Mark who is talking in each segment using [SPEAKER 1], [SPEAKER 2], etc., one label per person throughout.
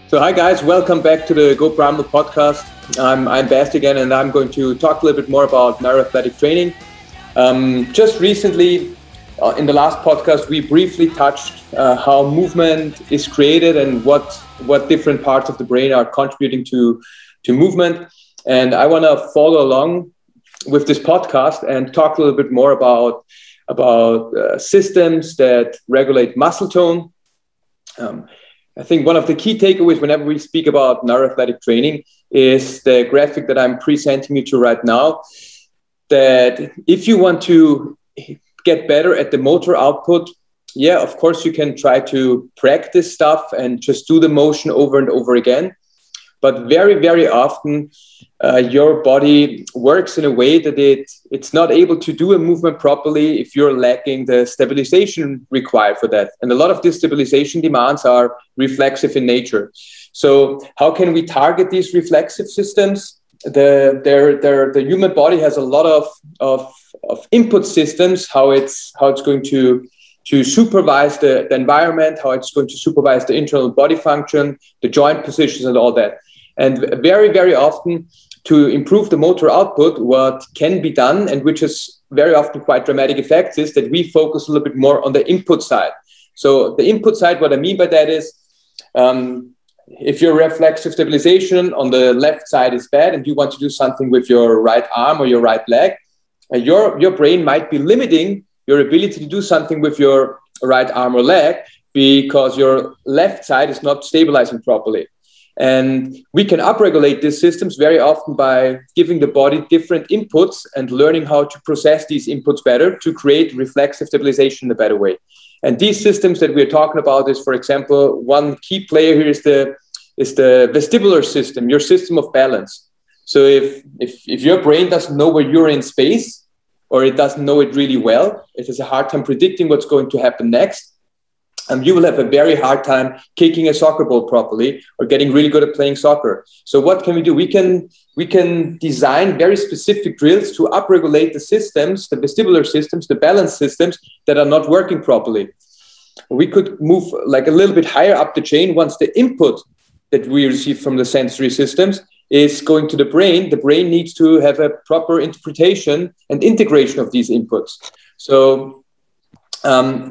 [SPEAKER 1] So hi guys, welcome back to the Go Primal podcast. I'm Bast again, and I'm going to talk a little bit more about neuroathletic training. Just recently, in the last podcast, we briefly touched how movement is created and what different parts of the brain are contributing to movement. And I want to follow along with this podcast and talk a little bit more about systems that regulate muscle tone. I think one of the key takeaways whenever we speak about neuroathletic training is the graphic that I'm presenting you to right now, that if you want to get better at the motor output, yeah, of course, you can try to practice stuff and just do the motion over and over again. But very, very often, your body works in a way that it's not able to do a movement properly if you're lacking the stabilization required for that. And a lot of these stabilization demands are reflexive in nature. So how can we target these reflexive systems? The human body has a lot of input systems, how it's going to supervise the environment, how it's going to supervise the internal body function, the joint positions and all that. And very, very often, to improve the motor output, what can be done, and which has very often quite dramatic effects, is that we focus a little bit more on the input side. So the input side, what I mean by that is, if your reflexive stabilization on the left side is bad and you want to do something with your right arm or your right leg, your brain might be limiting your ability to do something with your right arm or leg because your left side is not stabilizing properly. And we can upregulate these systems very often by giving the body different inputs and learning how to process these inputs better to create reflexive stabilization in a better way. And these systems that we're talking about is, for example, one key player here is the vestibular system, your system of balance. So if your brain doesn't know where you're in space, or it doesn't know it really well, it has a hard time predicting what's going to happen next, you will have a very hard time kicking a soccer ball properly or getting really good at playing soccer. So what can we do? We can design very specific drills to upregulate the systems, the vestibular systems, the balance systems that are not working properly. We could move like a little bit higher up the chain once the input that we receive from the sensory systems is going to the brain. The brain needs to have a proper interpretation and integration of these inputs. So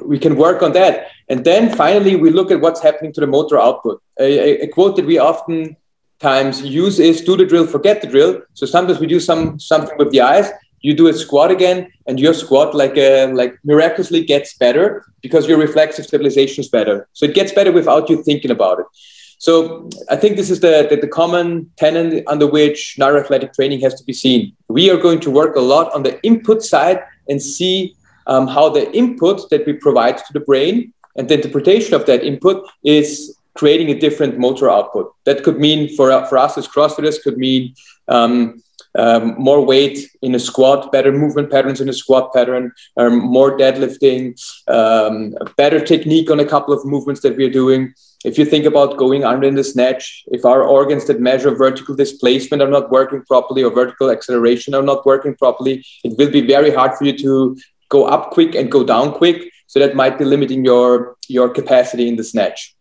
[SPEAKER 1] we can work on that. And then finally, we look at what's happening to the motor output. A quote that we oftentimes use is, do the drill, forget the drill. So sometimes we do something with the eyes, you do a squat again, and your squat like miraculously gets better because your reflexive stabilization is better. So it gets better without you thinking about it. So I think this is the common tenet under which neuroathletic training has to be seen. We are going to work a lot on the input side and see how the input that we provide to the brain and the interpretation of that input is creating a different motor output. That could mean for us as CrossFitters, could mean more weight in a squat, better movement patterns in a squat pattern, more deadlifting, better technique on a couple of movements that we're doing. If you think about going under in the snatch, if our organs that measure vertical displacement are not working properly or vertical acceleration are not working properly, it will be very hard for you to go up quick and go down quick. So that might be limiting your capacity in the snatch.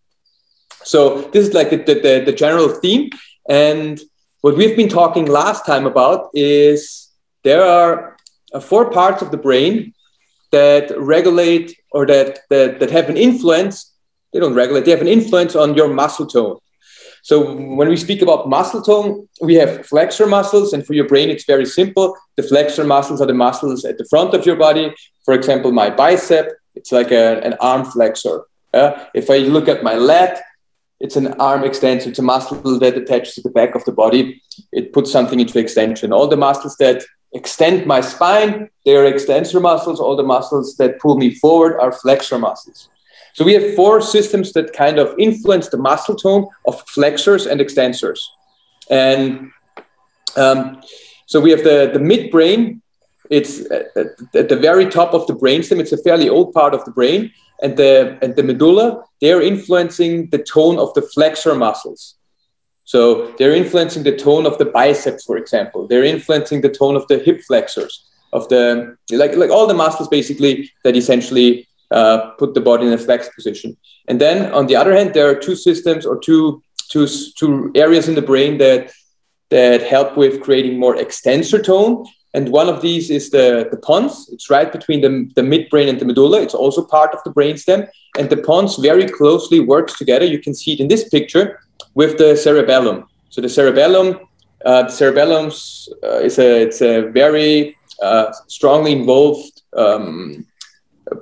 [SPEAKER 1] So this is like the general theme. And what we've been talking last time about is there are 4 parts of the brain that regulate or that have an influence. They don't regulate, they have an influence on your muscle tone. So when we speak about muscle tone, we have flexor muscles, and for your brain, it's very simple. The flexor muscles are the muscles at the front of your body. For example, my bicep, it's like an arm flexor. If I look at my lat, it's an arm extensor. It's a muscle that attaches to the back of the body. It puts something into extension. All the muscles that extend my spine, they are extensor muscles. All the muscles that pull me forward are flexor muscles. So we have 4 systems that kind of influence the muscle tone of flexors and extensors. And so we have the midbrain. It's at the very top of the brainstem. It's a fairly old part of the brain. And the medulla, they're influencing the tone of the flexor muscles. So they're influencing the tone of the biceps, for example. They're influencing the tone of the hip flexors, of the like all the muscles basically that essentially put the body in a flexed position. And then on the other hand, there are 2 systems or 2 to areas in the brain that help with creating more extensor tone. And one of these is the pons. It's right between the midbrain and the medulla. It's also part of the brainstem. And the pons very closely works together. You can see it in this picture with the cerebellum. So the cerebellum, it's a very strongly involved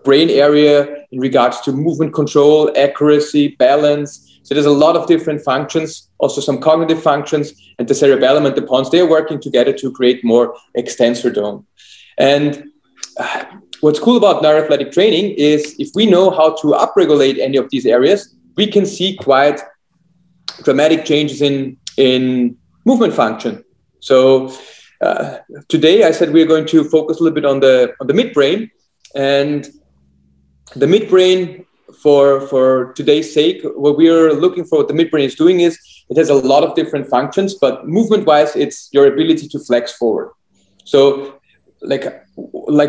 [SPEAKER 1] brain area in regards to movement control, accuracy, balance. So there's a lot of different functions, also some cognitive functions, and the cerebellum and the pons, they're working together to create more extensor tone. And what's cool about neuroathletic training is if we know how to upregulate any of these areas, we can see quite dramatic changes in movement function. So today I said we're going to focus a little bit on the midbrain, and the midbrain, for today's sake, what we're looking for, what the midbrain is doing is it has a lot of different functions, but movement-wise, it's your ability to flex forward. So like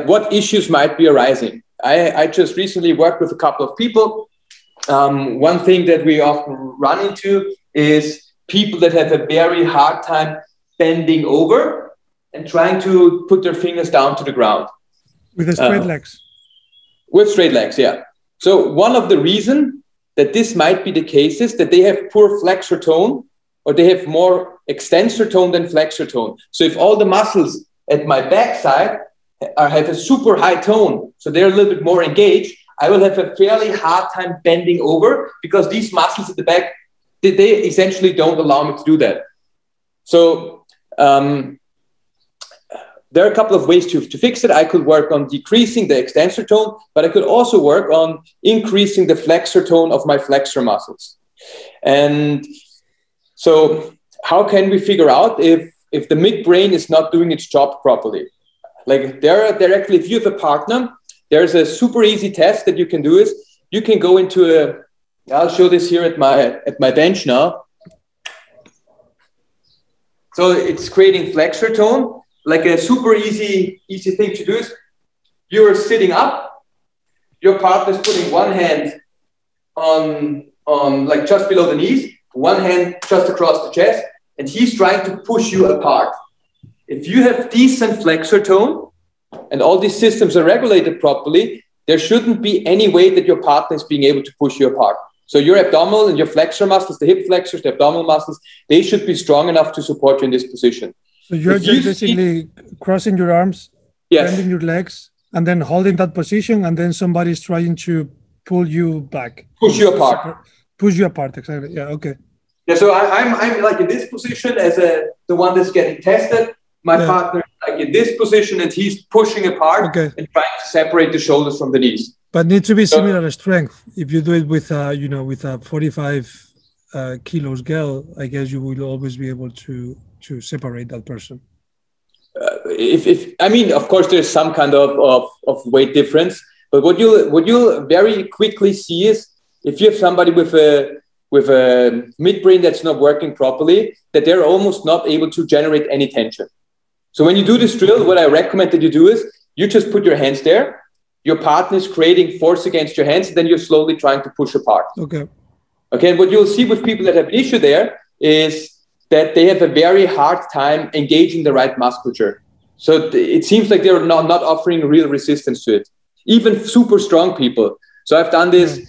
[SPEAKER 1] what issues might be arising? I just recently worked with a couple of people. One thing that we often run into is people that have a very hard time bending over and trying to put their fingers down to the ground.
[SPEAKER 2] With the straight legs.
[SPEAKER 1] With straight legs, yeah. So one of the reasons that this might be the case is that they have poor flexor tone, or they have more extensor tone than flexor tone. So if all the muscles at my backside have a super high tone, so they're a little bit more engaged, I will have a fairly hard time bending over because these muscles at the back, they essentially don't allow me to do that. So there are a couple of ways to fix it. I could work on decreasing the extensor tone, but I could also work on increasing the flexor tone of my flexor muscles. And so how can we figure out if the midbrain is not doing its job properly? Like directly, if you have a partner, there's a super easy test that you can do is you can go into I'll show this here at my bench now. So it's creating flexor tone. Like a super easy thing to do is you're sitting up, your partner's putting one hand on like just below the knees, one hand just across the chest, and he's trying to push you apart. If you have decent flexor tone and all these systems are regulated properly, there shouldn't be any way that your partner is being able to push you apart. So your abdominal and your flexor muscles, the hip flexors, the abdominal muscles, they should be strong enough to support you in this position.
[SPEAKER 2] So you're just basically crossing your arms,
[SPEAKER 1] yes,
[SPEAKER 2] bending your legs, and then holding that position, and then somebody's trying to pull you back.
[SPEAKER 1] Push you apart.
[SPEAKER 2] Push you apart, exactly. Yeah, okay.
[SPEAKER 1] Yeah, so I'm like in this position as the one that's getting tested. My partner is like in this position, and he's pushing apart and trying to separate the shoulders from the knees.
[SPEAKER 2] But needs to be similar strength. If you do it with with a 45 kilos girl, I guess you will always be able to separate that person.
[SPEAKER 1] I mean, of course, there's some kind of weight difference, but what you'll very quickly see is if you have somebody with a midbrain that's not working properly, that they're almost not able to generate any tension. So when you do this drill, what I recommend that you do is you just put your hands there. Your partner is creating force against your hands, then you're slowly trying to push apart. Okay. And what you'll see with people that have an issue there is that they have a very hard time engaging the right musculature. So it seems like they're not offering real resistance to it. Even super strong people. So I've done this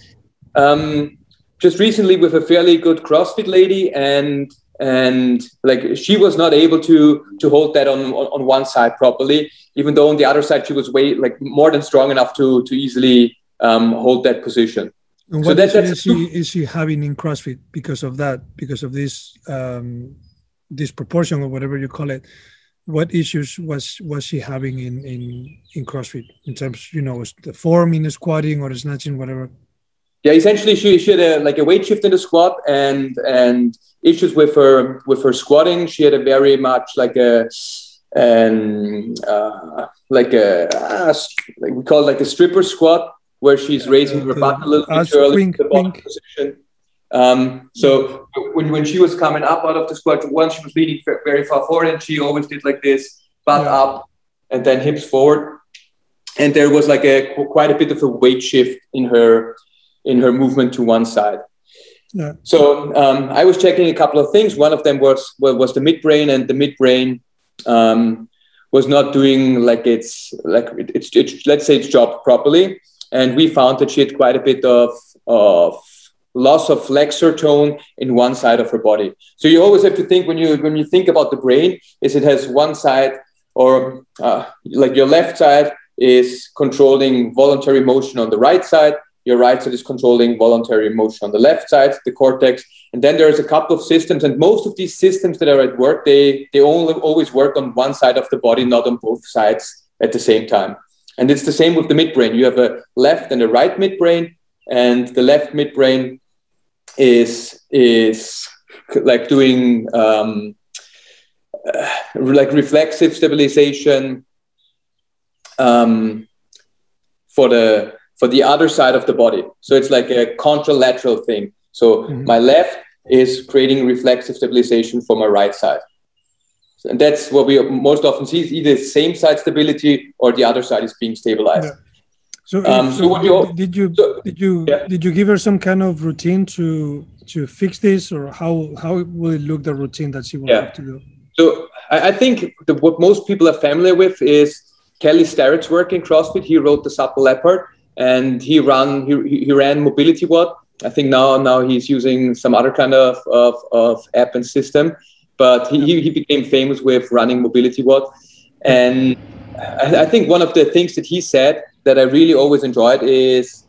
[SPEAKER 1] just recently with a fairly good CrossFit lady, and like she was not able to hold that on one side properly, even though on the other side she was more than strong enough to easily hold that position.
[SPEAKER 2] And what is she having in CrossFit because of that? Because of this disproportion or whatever you call it? What issues was she having in CrossFit in terms, the form in the squatting or the snatching, whatever?
[SPEAKER 1] Yeah, essentially she had a weight shift in the squat and issues with her squatting. She had a very much we call it a stripper squat, where she's raising her butt a little bit early in the bottom position. So when she was coming up out of the squat, once she was leaning very far forward, and she always did like this, butt up and then hips forward. And there was quite a bit of a weight shift in her movement to one side.
[SPEAKER 2] Yeah.
[SPEAKER 1] So I was checking a couple of things. One of them was the midbrain, and the midbrain was not doing its let's say its job properly. And we found that she had quite a bit of loss of flexor tone in one side of her body. So you always have to think when you think about the brain, is it has one side, or like your left side is controlling voluntary motion on the right side, your right side is controlling voluntary motion on the left side, the cortex. And then there's a couple of systems, and most of these systems that are at work, they only always work on one side of the body, not on both sides at the same time. And it's the same with the midbrain. You have a left and a right midbrain, and the left midbrain is like doing like reflexive stabilization for the other side of the body. So it's like a contralateral thing. So my left is creating reflexive stabilization for my right side. And that's what we most often see, is either same side stability or the other side is being stabilized.
[SPEAKER 2] Yeah. So, did you give her some kind of routine to fix this, or how will it look, the routine that she will have to do?
[SPEAKER 1] So I think what most people are familiar with is Kelly Starrett's work in CrossFit. He wrote the Supple Leopard, and he ran Mobility Watt. I think now he's using some other kind of app and system, but he became famous with running Mobility Watt. And I think one of the things that he said that I really always enjoyed is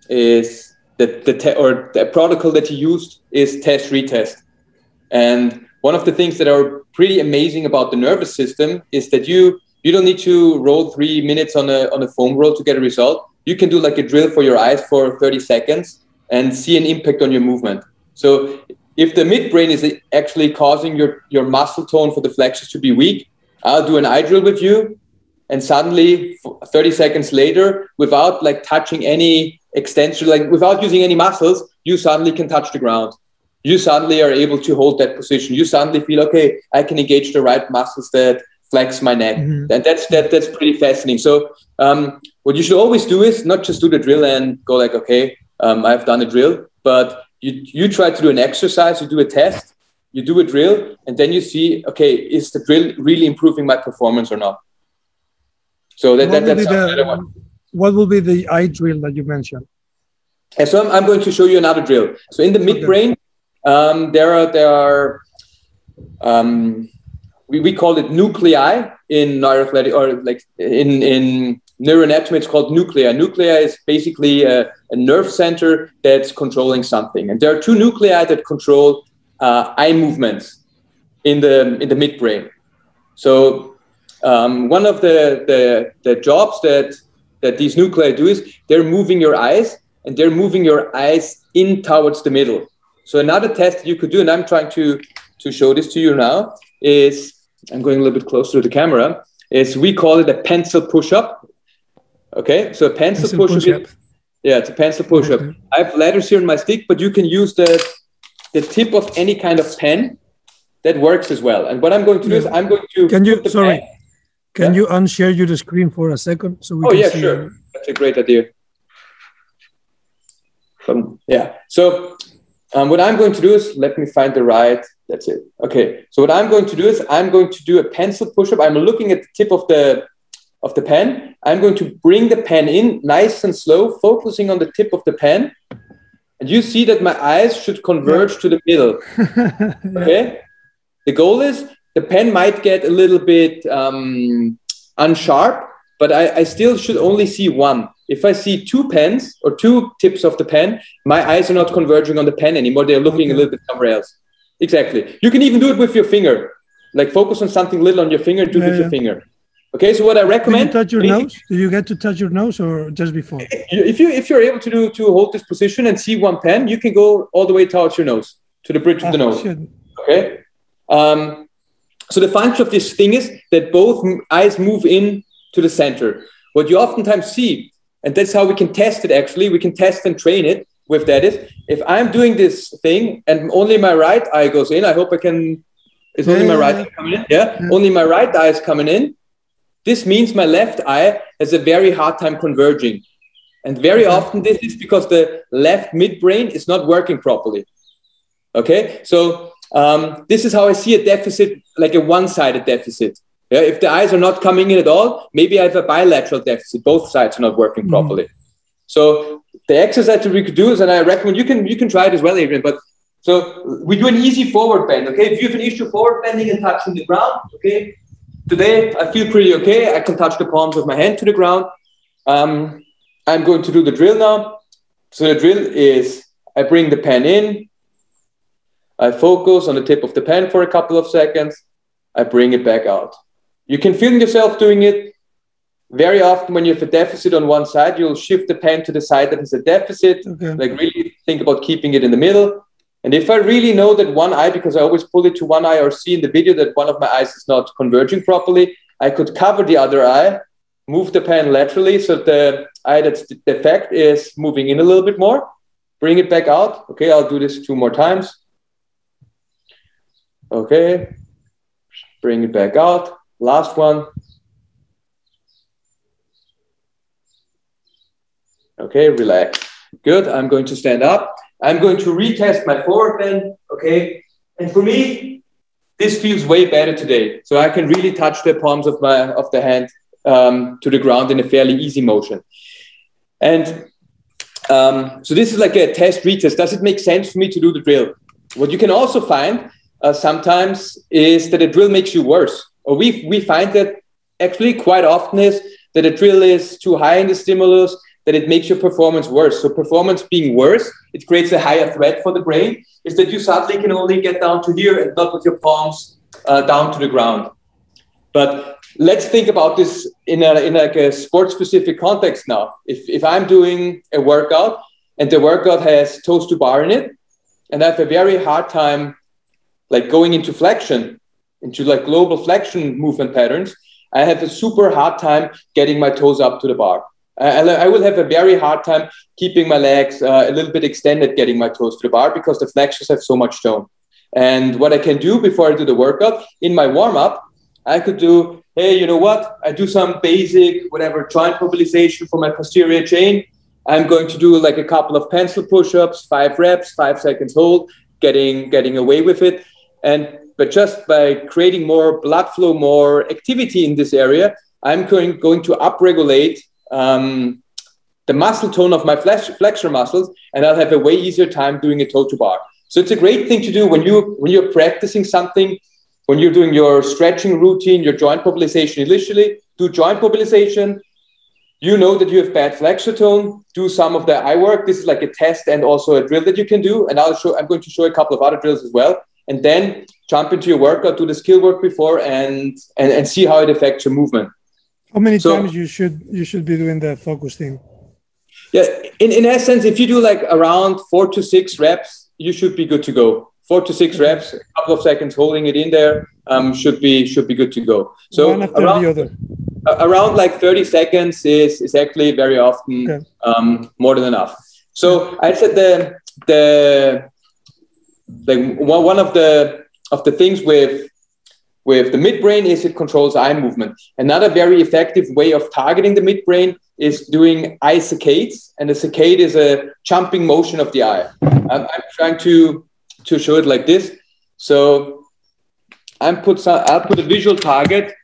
[SPEAKER 1] the protocol that he used is test retest. And one of the things that are pretty amazing about the nervous system is that you don't need to roll 3 minutes on a foam roll to get a result. You can do like a drill for your eyes for 30 seconds and see an impact on your movement. So if the midbrain is actually causing your muscle tone for the flexors to be weak, I'll do an eye drill with you, and suddenly 30 seconds later, without like touching any extension, like without using any muscles, you suddenly can touch the ground. You suddenly are able to hold that position. You suddenly feel, okay, I can engage the right muscles that flex my neck. And that's pretty fascinating. So what you should always do is not just do the drill and go like, okay, I've done a drill, but you try to do an exercise, you do a test, you do a drill, and then you see, okay, is the drill really improving my performance or not? So
[SPEAKER 2] what will be the eye drill that you mentioned?
[SPEAKER 1] And so I'm going to show you another drill. So in the midbrain, there are we call it nuclei in neuroathletic, or like in neuroanatomy, it's called nuclei. Nuclei is basically a nerve center that's controlling something. And there are two nuclei that control eye movements in the midbrain. So one of the jobs that these nuclei do is they're moving your eyes, and they're moving your eyes in towards the middle. So another test that you could do, and I'm trying to show this to you now, is, I'm going a little bit closer to the camera, is we call it a pencil push-up. Okay, so a pencil push-up. Yeah, it's a pencil push-up. I have letters here in my stick, but you can use the tip of any kind of pen. That works as well. And what I'm going to do is I'm going to...
[SPEAKER 2] Can you unshare your screen for a second? So we can see
[SPEAKER 1] sure. That's a great idea. So what I'm going to do is, let me find the right, that's it. Okay, so what I'm going to do is I'm going to do a pencil push-up. I'm looking at the tip of the pen. I'm going to bring the pen in nice and slow, focusing on the tip of the pen. And you see that my eyes should converge to the middle. Okay? The goal is the pen might get a little bit unsharp, but I still should only see one. If I see two pens or two tips of the pen, my eyes are not converging on the pen anymore. They're looking a little bit somewhere else. Exactly. You can even do it with your finger. Like focus on something little on your finger, do it with your finger. Okay, so what I recommend...
[SPEAKER 2] Did you touch your nose? Did you get to touch your nose, or just before?
[SPEAKER 1] If you're able to hold this position and see one pen, you can go all the way towards your nose, to the bridge of the nose.
[SPEAKER 2] Shit.
[SPEAKER 1] Okay? So the function of this thing is that both eyes move in to the center. What you oftentimes see, and that's how we can test it actually, we can test and train it with that, is if I'm doing this thing and only my right eye goes in, I hope I can, is only my right eye coming in? Yeah? Only my right eye is coming in. This means my left eye has a very hard time converging. And very often this is because the left midbrain is not working properly. Okay, so this is how I see a deficit, like a one-sided deficit. Yeah, if the eyes are not coming in at all, maybe I have a bilateral deficit. Both sides are not working properly. So the exercise that we could do is, and I recommend you can try it as well, Adrian. But so we do an easy forward bend. Okay, if you have an issue forward bending and touching the ground, okay. Today I feel pretty okay. I can touch the palms of my hand to the ground. I'm going to do the drill now. So the drill is I bring the pen in. I focus on the tip of the pen for a couple of seconds. I bring it back out. You can feel yourself doing it. Very often when you have a deficit on one side, you'll shift the pen to the side that is a deficit. Okay. Like really think about keeping it in the middle. And if I really know that one eye, because I always pull it to one eye or see in the video that one of my eyes is not converging properly, I could cover the other eye, move the pen laterally so the eye that's defect is moving in a little bit more. Bring it back out. Okay, I'll do this 2 more times. Okay, bring it back out. Last one. Okay, relax. Good. I'm going to stand up. I'm going to retest my forward bend. Okay. And for me, this feels way better today. So I can really touch the palms of the hand to the ground in a fairly easy motion. And so this is like a test retest. Does it make sense for me to do the drill? What you can also find sometimes is that a drill makes you worse. Or we find that actually quite often is that a drill is too high in the stimulus, that it makes your performance worse. So performance being worse, it creates a higher threat for the brain, is that you suddenly can only get down to here and not with your palms down to the ground. But let's think about this in like a sport-specific context now. If I'm doing a workout and the workout has toes to bar in it, and I have a very hard time like going into flexion, into like global flexion movement patterns, I have a super hard time getting my toes up to the bar. I will have a very hard time keeping my legs a little bit extended, getting my toes to the bar because the flexors have so much tone. And what I can do before I do the workout, in my warm-up, I could do, hey, you know what? I do some basic, whatever, joint mobilization for my posterior chain. I'm going to do like a couple of pencil push-ups, 5 reps, 5 seconds hold, getting away with it. But just by creating more blood flow, more activity in this area, I'm going to upregulate the muscle tone of my flexor muscles, and I'll have a way easier time doing a toe to bar. So it's a great thing to do when you're practicing something, when you're doing your stretching routine, your joint mobilization initially, do joint mobilization. You know that you have bad flexor tone, do some of the eye work. This is like a test and also a drill that you can do. And I'm going to show a couple of other drills as well. And then jump into your workout, do the skill work before and see how it affects your movement.
[SPEAKER 2] How many times you should be doing the focus thing?
[SPEAKER 1] Yeah, in essence, if you do like around 4 to 6 reps, you should be good to go. 4 to 6 reps, a couple of seconds holding it in there, should be good to go. So
[SPEAKER 2] one after the other.
[SPEAKER 1] Around like 30 seconds is actually very often more than enough. So I said one of the things with the midbrain is it controls eye movement. Another very effective way of targeting the midbrain is doing eye saccades, and the saccade is a jumping motion of the eye. I'm trying to show it like this. So I'll put a visual target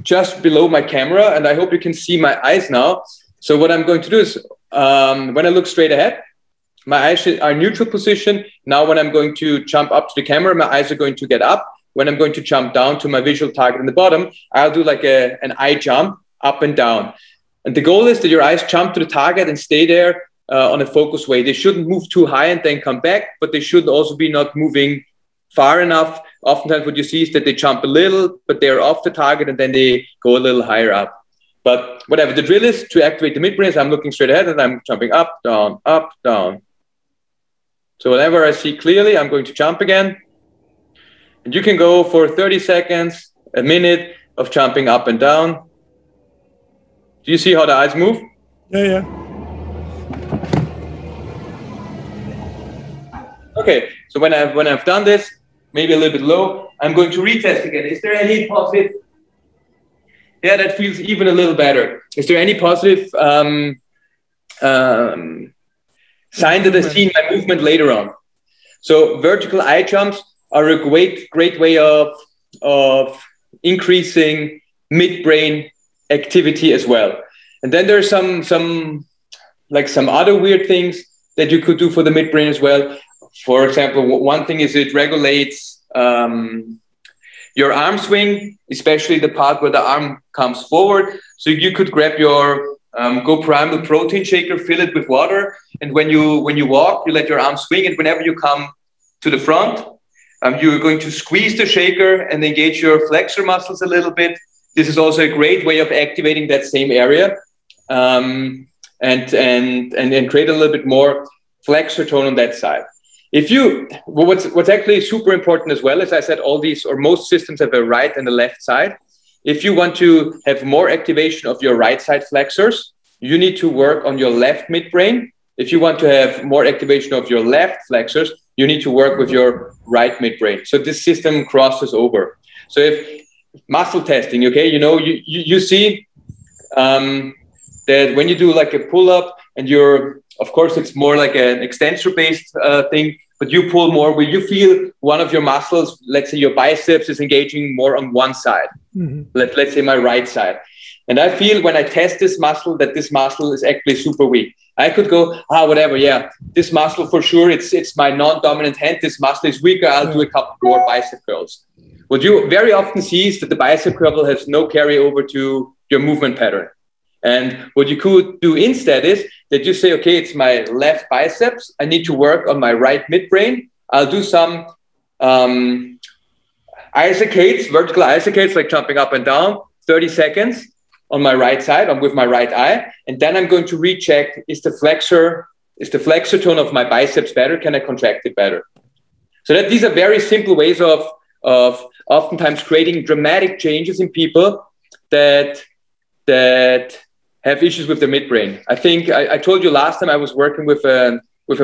[SPEAKER 1] just below my camera, and I hope you can see my eyes now. So what I'm going to do is when I look straight ahead, my eyes are neutral position. Now when I'm going to jump up to the camera, my eyes are going to get up. When I'm going to jump down to my visual target in the bottom, I'll do like an eye jump up and down. And the goal is that your eyes jump to the target and stay there on a focused way. They shouldn't move too high and then come back, but they should also be not moving far enough. Oftentimes what you see is that they jump a little, but they're off the target and then they go a little higher up. But whatever the drill is to activate the midbrain, so I'm looking straight ahead and I'm jumping up, down, up, down. So whenever I see clearly, I'm going to jump again. And you can go for 30 seconds, a minute of jumping up and down. Do you see how the eyes move?
[SPEAKER 2] Yeah.
[SPEAKER 1] Okay, so when I've done this, maybe a little bit low, I'm going to retest again. Is there any positive? Yeah, that feels even a little better. Is there any positive sign that I see in my movement later on? So vertical eye jumps are a great way of increasing midbrain activity as well. And then there's some other weird things that you could do for the midbrain as well. For example, one thing is it regulates your arm swing, especially the part where the arm comes forward. So you could grab your Go Primal protein shaker, fill it with water, and when you walk, you let your arm swing, and whenever you come to the front, you're going to squeeze the shaker and engage your flexor muscles a little bit. This is also a great way of activating that same area, and create a little bit more flexor tone on that side. What's actually super important as well, as I said, all these or most systems have a right and a left side. If you want to have more activation of your right side flexors, you need to work on your left midbrain. If you want to have more activation of your left flexors, you need to work with your right midbrain. So this system crosses over. So if muscle testing, okay, you see that when you do like a pull-up and of course, it's more like an extensor-based thing, but you pull more where you feel one of your muscles, let's say your biceps is engaging more on one side. Mm-hmm. Let's say my right side. And I feel when I test this muscle that this muscle is actually super weak. I could go, whatever, yeah, this muscle for sure, it's my non-dominant hand. This muscle is weaker. I'll do a couple more bicep curls. What you very often see is that the bicep curl has no carryover to your movement pattern. And what you could do instead is that you say, okay, it's my left biceps. I need to work on my right midbrain. I'll do some isoccades, vertical isoccades, like jumping up and down, 30 seconds on my right side, with my right eye. And then I'm going to recheck, is the flexor tone of my biceps better? Can I contract it better? So that these are very simple ways of oftentimes creating dramatic changes in people that have issues with the midbrain. I think I told you last time I was working with a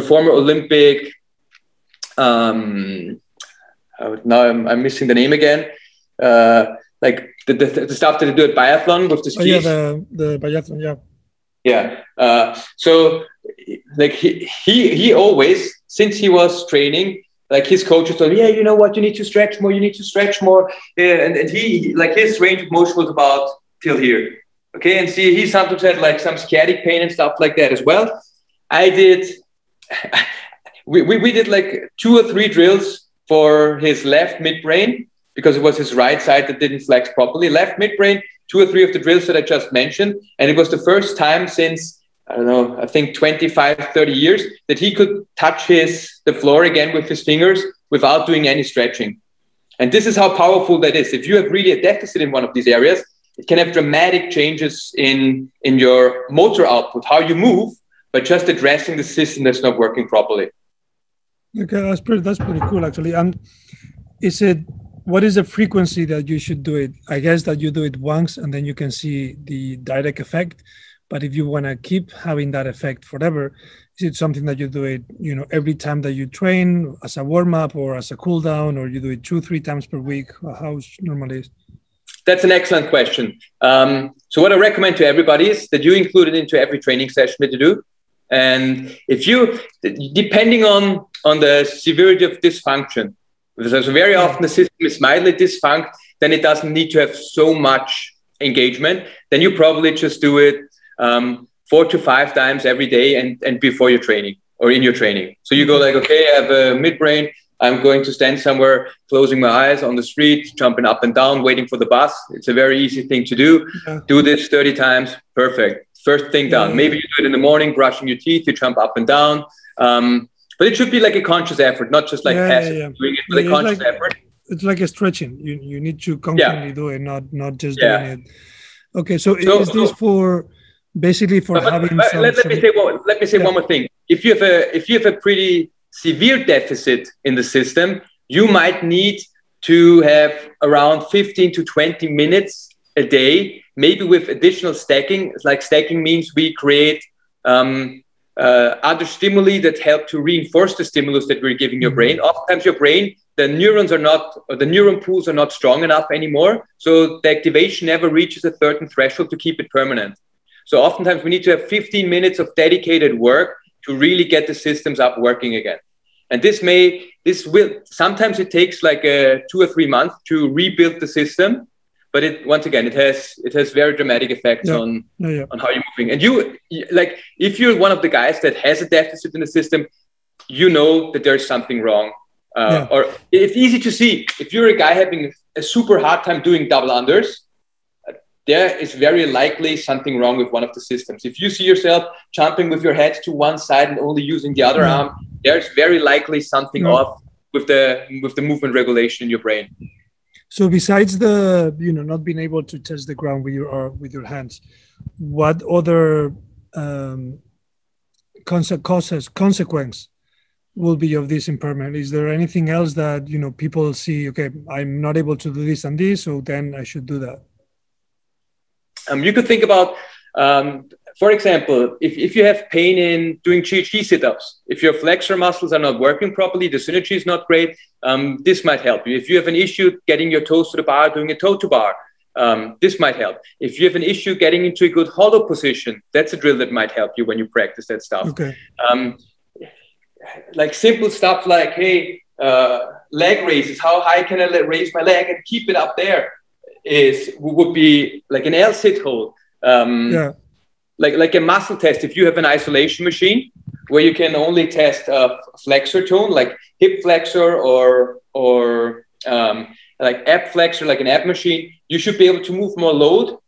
[SPEAKER 1] former Olympic. Now I'm missing the name again. Like the stuff that they do at biathlon with the skis.
[SPEAKER 2] The biathlon, yeah.
[SPEAKER 1] Yeah. So like he always, since he was training, like his coaches told him, yeah, you know what, you need to stretch more. Yeah, and he, like his range of motion was about till here. Okay, and see, he sometimes had like some sciatic pain and stuff like that as well. We did like 2 or 3 drills for his left midbrain because it was his right side that didn't flex properly. Left midbrain, 2 or 3 of the drills that I just mentioned. And it was the first time since, I don't know, I think 25, 30 years that he could touch the floor again with his fingers without doing any stretching. And this is how powerful that is. If you have really a deficit in one of these areas, it can have dramatic changes in your motor output, how you move, by just addressing the system that's not working properly.
[SPEAKER 2] Okay, that's pretty cool, actually. And what is the frequency that you should do it? I guess that you do it once and then you can see the direct effect. But if you want to keep having that effect forever, is it something that you do it, every time that you train as a warm-up or as a cool-down, or you do it 2-3 times per week? How normally is?
[SPEAKER 1] That's an excellent question. So what I recommend to everybody is that you include it into every training session that you do. And if you, depending on the severity of dysfunction, because very often the system is mildly dysfunct, then it doesn't need to have so much engagement. Then you probably just do it 4 to 5 times every day and before your training or in your training. So you go like, okay, I have a midbrain. I'm going to stand somewhere, closing my eyes on the street, jumping up and down, waiting for the bus. It's a very easy thing to do. Yeah. Do this 30 times. Perfect. First thing done. Maybe you do it in the morning, brushing your teeth, you jump up and down. But it should be like a conscious effort, not just like passive doing it, but a conscious effort.
[SPEAKER 2] It's like a stretching. You need to constantly do it, not just doing it. Okay, so is this for basically for having some...
[SPEAKER 1] Let me say one more thing. If you have a pretty severe deficit in the system, you might need to have around 15 to 20 minutes a day, maybe with additional stacking. Like stacking means we create other stimuli that help to reinforce the stimulus that we're giving your brain. Oftentimes your brain, the neurons are not, or the neuron pools are not strong enough anymore. So the activation never reaches a certain threshold to keep it permanent. So oftentimes we need to have 15 minutes of dedicated work to really get the systems up working again. And this will sometimes it takes like 2 or 3 months to rebuild the system, but once again it has very dramatic effects on how you're moving. And you like, if you're one of the guys that has a deficit in the system, you know that there's something wrong. Or it's easy to see if you're a guy having a super hard time doing double unders. There is very likely something wrong with one of the systems. If you see yourself jumping with your head to one side and only using the other arm, there's very likely something off with the movement regulation in your brain.
[SPEAKER 2] So besides the not being able to touch the ground with your hands, what other consequence will be of this impairment? Is there anything else that people see? Okay, I'm not able to do this and this, so then I should do that.
[SPEAKER 1] You could think about, for example, if you have pain in doing GHD sit-ups, if your flexor muscles are not working properly, the synergy is not great, this might help you. If you have an issue getting your toes to the bar, doing a toe to bar, this might help. If you have an issue getting into a good hollow position, that's a drill that might help you when you practice that stuff.
[SPEAKER 2] Okay.
[SPEAKER 1] Like simple stuff like, hey, leg raises, how high can I raise my leg and keep it up there? Would be like an L-sit hold, like a muscle test. If you have an isolation machine where you can only test flexor tone, like hip flexor or like ab flexor, like an ab machine, you should be able to move more load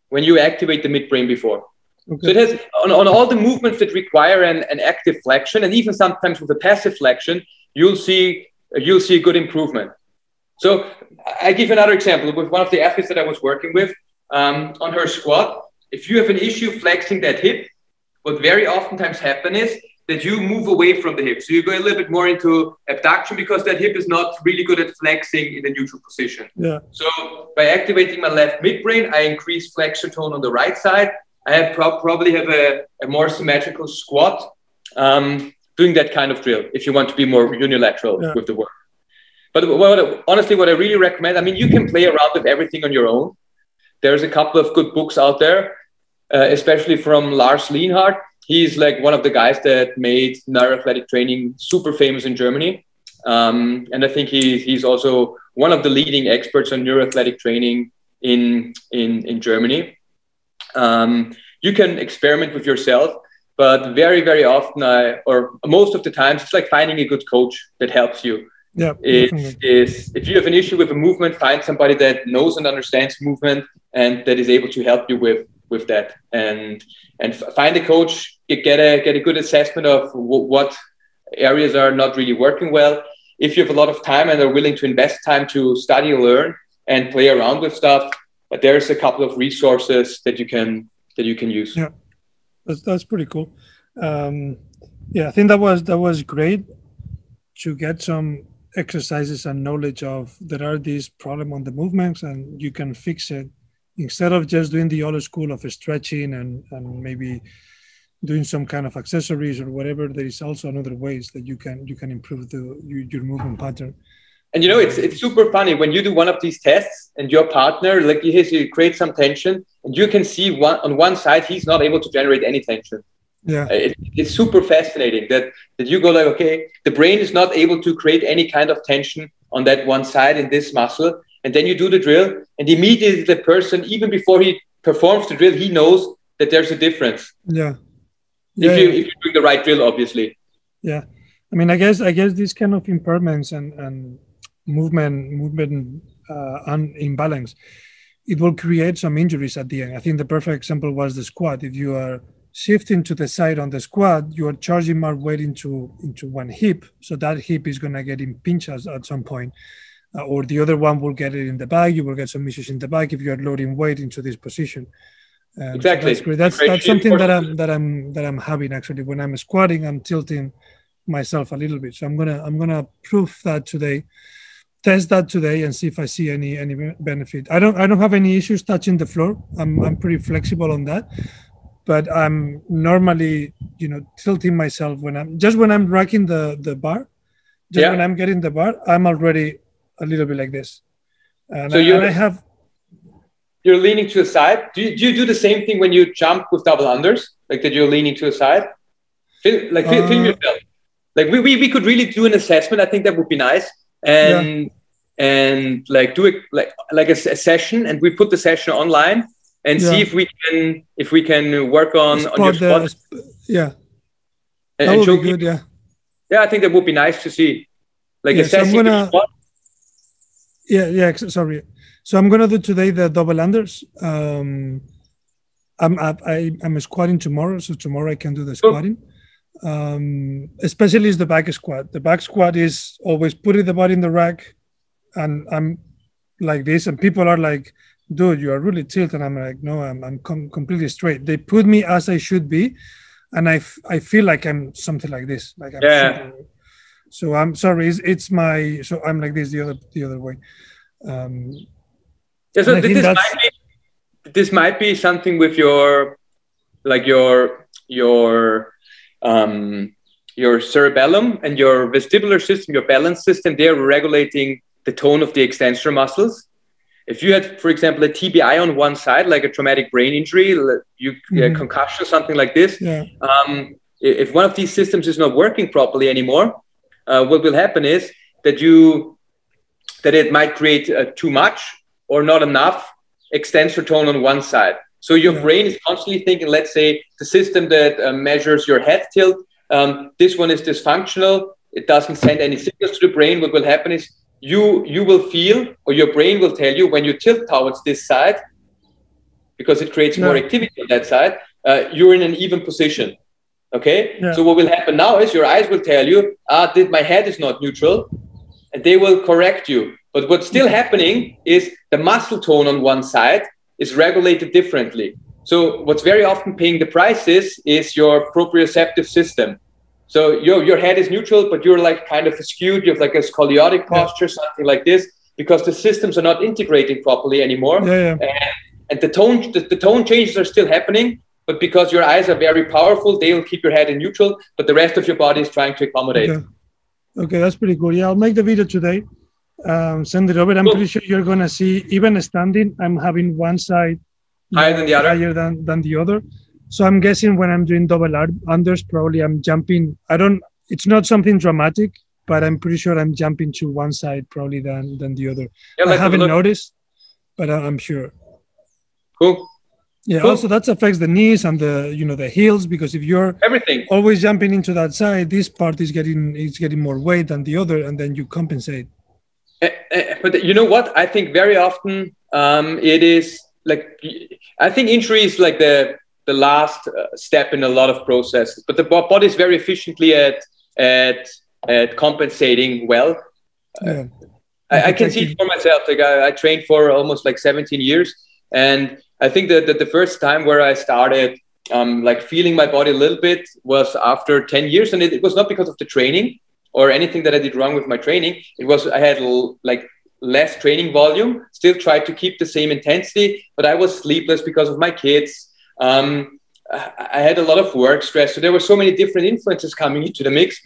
[SPEAKER 1] when you activate the midbrain before. Okay. So it has on all the movements that require an active flexion, and even sometimes with a passive flexion, you'll see a good improvement. So I give another example with one of the athletes that I was working with on her squat. If you have an issue flexing that hip, what very oftentimes happens is that you move away from the hip. So you go a little bit more into abduction because that hip is not really good at flexing in the neutral position. Yeah. So by activating my left midbrain, I increase flexor tone on the right side. I probably have a more symmetrical squat doing that kind of drill if you want to be more unilateral with the work. But honestly, what I really recommend, I mean, you can play around with everything on your own. There's a couple of good books out there, especially from Lars Lienhardt. He's like one of the guys that made neuroathletic training super famous in Germany. And I think he's also one of the leading experts on neuroathletic training in Germany. You can experiment with yourself, but very, very often, or most of the times, it's like finding a good coach that helps you. Yeah, if you have an issue with a movement, find somebody that knows and understands movement and that is able to help you with that. And find a coach, get a good assessment of what areas are not really working well. If you have a lot of time and are willing to invest time to study, learn, and play around with stuff, but there's a couple of resources that you can use.
[SPEAKER 2] Yeah, that's pretty cool. Yeah, I think that was great to get some exercises and knowledge of there are these problems on the movements and you can fix it instead of just doing the old school of stretching and maybe doing some kind of accessories or whatever. There is also another ways that you can improve your movement pattern.
[SPEAKER 1] And it's super funny when you do one of these tests and your partner, like you create some tension and you can see on one side he's not able to generate any tension. Yeah, it's super fascinating that you go like, okay, the brain is not able to create any kind of tension on that one side in this muscle. And then you do the drill and immediately the person, even before he performs the drill, he knows that there's a difference.
[SPEAKER 2] Yeah.
[SPEAKER 1] If you're doing the right drill, obviously.
[SPEAKER 2] Yeah. I mean, I guess these kind of impairments and movement imbalance, it will create some injuries at the end. I think the perfect example was the squat. If you are shifting to the side on the squat, you are charging more weight into one hip, so that hip is going to get impinged at some point, or the other one will get it in the back. You will get some issues in the back if you are loading weight into this position.
[SPEAKER 1] Exactly.
[SPEAKER 2] So that's something that I'm having actually when I'm squatting. I'm tilting myself a little bit, so I'm gonna prove that today, test that today, and see if I see any benefit. I don't have any issues touching the floor. I'm pretty flexible on that. But I'm normally, tilting myself when I'm racking the bar, when I'm getting the bar, I'm already a little bit like this. And
[SPEAKER 1] so you're leaning to the side. Do you do the same thing when you jump with double unders, like that you're leaning to the side? Film yourself. like we could really do an assessment. I think that would be nice. And like do it like a session, and we put the session online and see if we can work on your squat.
[SPEAKER 2] That would be good.
[SPEAKER 1] Yeah, I think that would be nice to see. Like assessing your squat.
[SPEAKER 2] Sorry. So I'm gonna do today the double unders. I'm squatting tomorrow, so tomorrow I can do the squatting. Especially is the back squat. The back squat is always putting the body in the rack, and I'm like this, and people are like, "Dude, you are really tilted." And I'm like, "No, I'm completely straight." They put me as I should be, and I feel like I'm something like this. Like I'm super, so I'm sorry. It's my so I'm like this the other way.
[SPEAKER 1] So this might be something with your cerebellum and your vestibular system, your balance system. They're regulating the tone of the extensor muscles. If you had, for example, a TBI on one side, like a traumatic brain injury, concussion, something like this, if one of these systems is not working properly anymore, what will happen is that it might create too much or not enough extensor tone on one side. So your brain is constantly thinking, let's say the system that measures your head tilt, this one is dysfunctional. It doesn't send any signals to the brain. What will happen is you will feel, or your brain will tell you, when you tilt towards this side, because it creates more activity on that side, you're in an even position. Okay. So what will happen now is your eyes will tell you, my head is not neutral, and they will correct you. But what's still happening is the muscle tone on one side is regulated differently. So what's very often paying the price is your proprioceptive system. So your head is neutral, but you're like kind of skewed. You have like a scoliotic posture, something like this, because the systems are not integrating properly anymore. And the tone changes are still happening, but because your eyes are very powerful, they will keep your head in neutral, but the rest of your body is trying to accommodate.
[SPEAKER 2] Okay, that's pretty cool. Yeah, I'll make the video today. Send it over. I'm pretty sure you're gonna see, even standing, I'm having one side
[SPEAKER 1] higher than the other.
[SPEAKER 2] Higher than the other. So I'm guessing when I'm doing double unders, probably I'm jumping. It's not something dramatic, but I'm pretty sure I'm jumping to one side probably than the other. I haven't noticed, but I'm sure.
[SPEAKER 1] Cool.
[SPEAKER 2] Yeah. Cool. Also, that affects the knees and the heels, because if you're always jumping into that side, this part is getting more weight than the other, and then you compensate.
[SPEAKER 1] But you know what? I think very often it is like, I think injury is like the last step in a lot of processes. But the body is very efficiently at compensating well. I can see it for myself. Like I trained for almost like 17 years, and I think that the first time where I started like feeling my body a little bit was after 10 years, and it was not because of the training or anything that I did wrong with my training. It was, I had like less training volume, still tried to keep the same intensity, but I was sleepless because of my kids. I had a lot of work stress. So there were so many different influences coming into the mix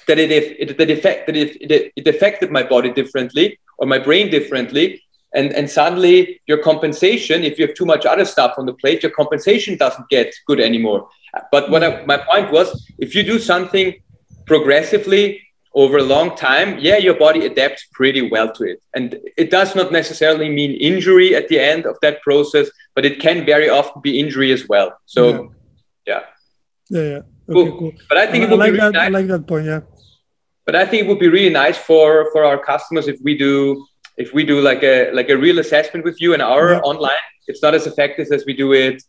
[SPEAKER 1] that it affected my body differently, or my brain differently. And suddenly your compensation, if you have too much other stuff on the plate, your compensation doesn't get good anymore. But my point was, if you do something progressively over a long time, your body adapts pretty well to it. And it does not necessarily mean injury at the end of that process, but it can very often be injury as well. So,
[SPEAKER 2] Okay,
[SPEAKER 1] cool. But I think
[SPEAKER 2] I like that. I like that point.
[SPEAKER 1] But I think it would be really nice for our customers if we do like a real assessment with you in our online. It's not as effective as we do it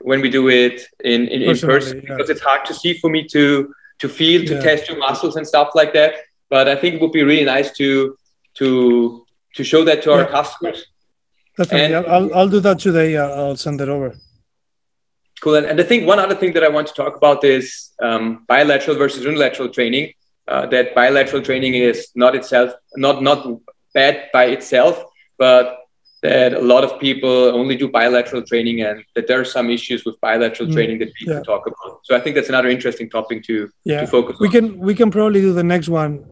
[SPEAKER 1] when we do it in person, because it's hard to see for me to feel, to test your muscles and stuff like that. But I think it would be really nice to show that to our customers.
[SPEAKER 2] Definitely. I'll do that today. I'll send it over.
[SPEAKER 1] Cool. And I think one other thing that I want to talk about is bilateral versus unilateral training. That bilateral training is not bad by itself, but that a lot of people only do bilateral training, and that there are some issues with bilateral training that we can talk about. So I think that's another interesting topic to focus on.
[SPEAKER 2] We can probably do the next one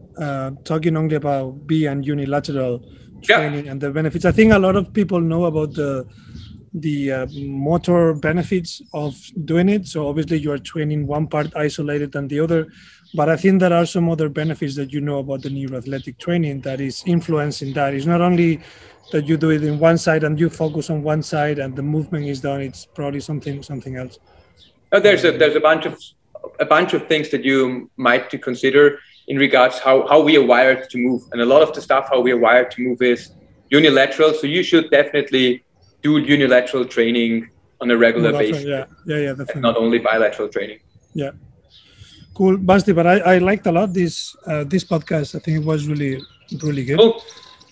[SPEAKER 2] talking only about bi and unilateral training and the benefits. I think a lot of people know about the motor benefits of doing it. So obviously you are training one part isolated than the other, but I think there are some other benefits that you know about the neuroathletic training that is influencing that. It's not only that you do it in one side and you focus on one side and the movement is done. It's probably something else.
[SPEAKER 1] Oh, there's a bunch of things that you might to consider in regards how we are wired to move, and a lot of the stuff how we are wired to move is unilateral. So you should definitely do unilateral training on a regular basis.
[SPEAKER 2] Yeah, definitely.
[SPEAKER 1] Not only bilateral training.
[SPEAKER 2] Yeah, cool, Basti. But I liked a lot this podcast. I think it was really good. Cool.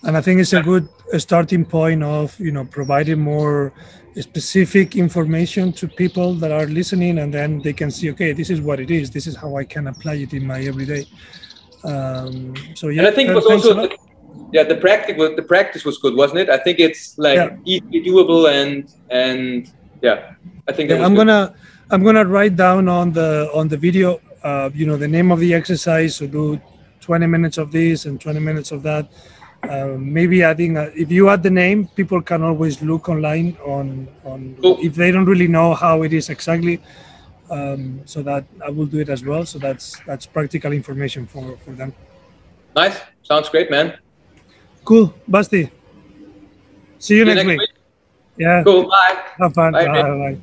[SPEAKER 2] And I think it's a good starting point of providing more specific information to people that are listening, and then they can see, okay, this is what it is. This is how I can apply it in my everyday. So yeah,
[SPEAKER 1] and I think it was also the practice was good, wasn't it? I think it's like easily doable and yeah, I think
[SPEAKER 2] I'm gonna write down on the video the name of the exercise. So do 20 minutes of this and 20 minutes of that. Maybe adding if you add the name, people can always look online on cool. If they don't really know how it is exactly. So that I will do it as well. So that's practical information for them.
[SPEAKER 1] Nice. Sounds great, man.
[SPEAKER 2] Cool. Basti. See you next week. Yeah.
[SPEAKER 1] Cool. Bye.
[SPEAKER 2] Have fun.
[SPEAKER 1] Bye.
[SPEAKER 2] Bye.